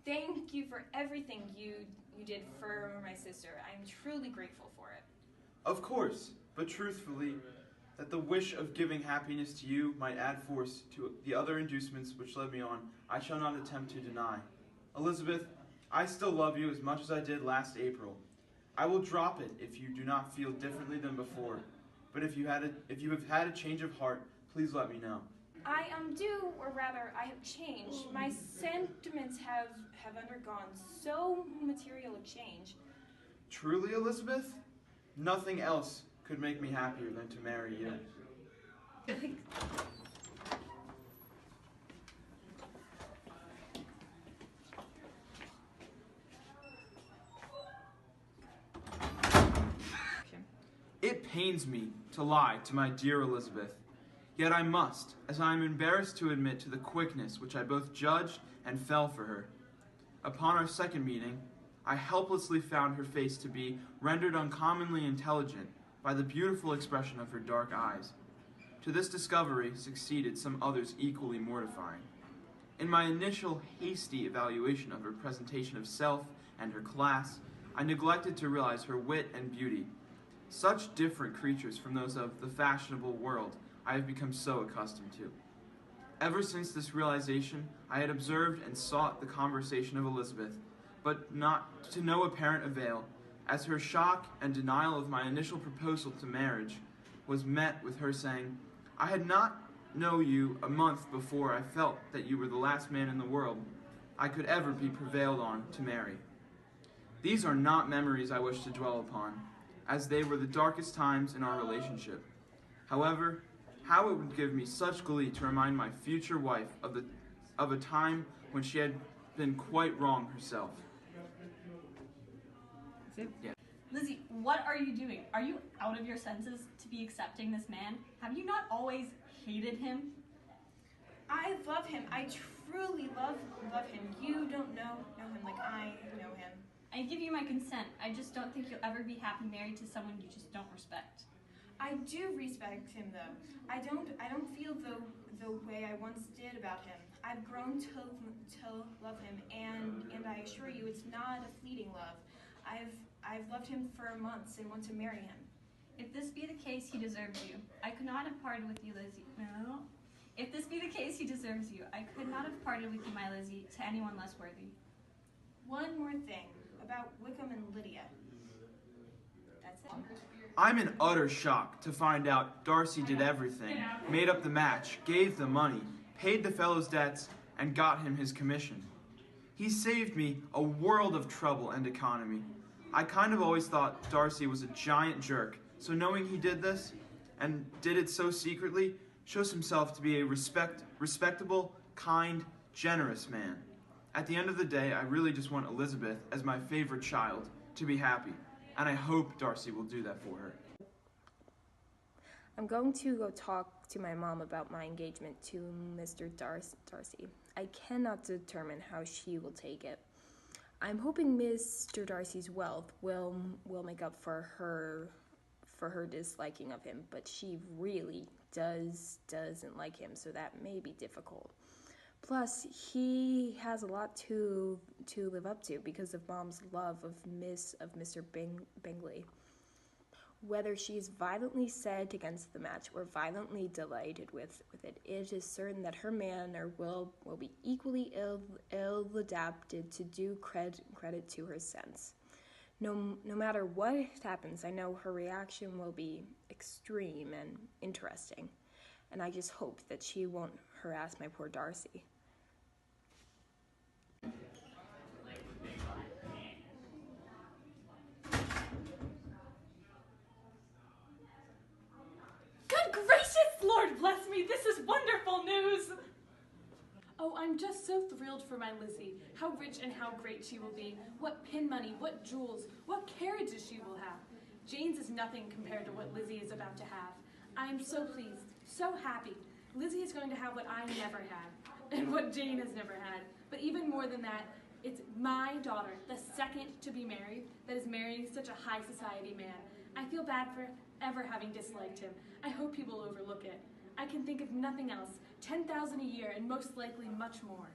Thank you for everything you did for my sister. I'm truly grateful for it. Of course, but truthfully, that the wish of giving happiness to you might add force to the other inducements which led me on, I shall not attempt to deny. Elizabeth, I still love you as much as I did last April. I will drop it if you do not feel differently than before. But if you have had a change of heart, please let me know. I do, or rather, I have changed. My sentiments have undergone so material a change. Truly, Elizabeth? Nothing else could make me happier than to marry you. It pains me to lie to my dear Elizabeth, yet I must, as I am embarrassed to admit to the quickness which I both judged and felt for her. Upon our second meeting, I helplessly found her face to be rendered uncommonly intelligent by the beautiful expression of her dark eyes. To this discovery succeeded some others equally mortifying. In my initial hasty evaluation of her presentation of self and her class, I neglected to realize her wit and beauty. Such different creatures from those of the fashionable world I have become so accustomed to. Ever since this realization, I had observed and sought the conversation of Elizabeth, but not to no apparent avail, as her shock and denial of my initial proposal to marriage was met with her saying, "I had not known you a month before I felt that you were the last man in the world I could ever be prevailed on to marry." These are not memories I wish to dwell upon, as they were the darkest times in our relationship. However, how it would give me such glee to remind my future wife of a time when she had been quite wrong herself. Yeah. Lizzie, what are you doing? Are you out of your senses to be accepting this man? Have you not always hated him? I love him. I truly love him. You don't know him like I know him. I give you my consent. I just don't think you'll ever be happy married to someone you just don't respect. I do respect him, though. I don't feel the way I once did about him. I've grown to love him, and I assure you, it's not a fleeting love. I've loved him for months and want to marry him. If this be the case, he deserves you. I could not have parted with you, Lizzie. No. If this be the case, he deserves you. I could not have parted with you, my Lizzie, to anyone less worthy. One more thing about Wickham and Lydia. That's it. I'm in utter shock to find out Darcy did everything, made up the match, gave the money, paid the fellow's debts, and got him his commission. He saved me a world of trouble and economy. I kind of always thought Darcy was a giant jerk, so knowing he did this, and did it so secretly, shows himself to be a respectable, kind, generous man. At the end of the day, I really just want Elizabeth, as my favorite child, to be happy, and I hope Darcy will do that for her. I'm going to go talk to my mom about my engagement to Mr. Darcy. I cannot determine how she will take it. I'm hoping Mr. Darcy's wealth will make up for her disliking of him, but she really doesn't like him, so that may be difficult. Plus, he has a lot to live up to because of Mom's love of Mr. Bingley. Whether she is violently set against the match or violently delighted with it, it is certain that her manner will be equally ill adapted to do credit to her sense. No matter what happens, I know her reaction will be extreme and interesting, and I just hope that she won't harass my poor Darcy. Good gracious, Lord bless me, this is wonderful news! Oh, I'm just so thrilled for my Lizzie. How rich and how great she will be. What pin money, what jewels, what carriages she will have. Jane's is nothing compared to what Lizzie is about to have. I am so pleased, so happy. Lizzie is going to have what I never had, and what Jane has never had. But even more than that, it's my daughter, the second to be married, that is marrying such a high society man. I feel bad for ever having disliked him. I hope he will overlook it. I can think of nothing else. 10,000 a year, and most likely much more.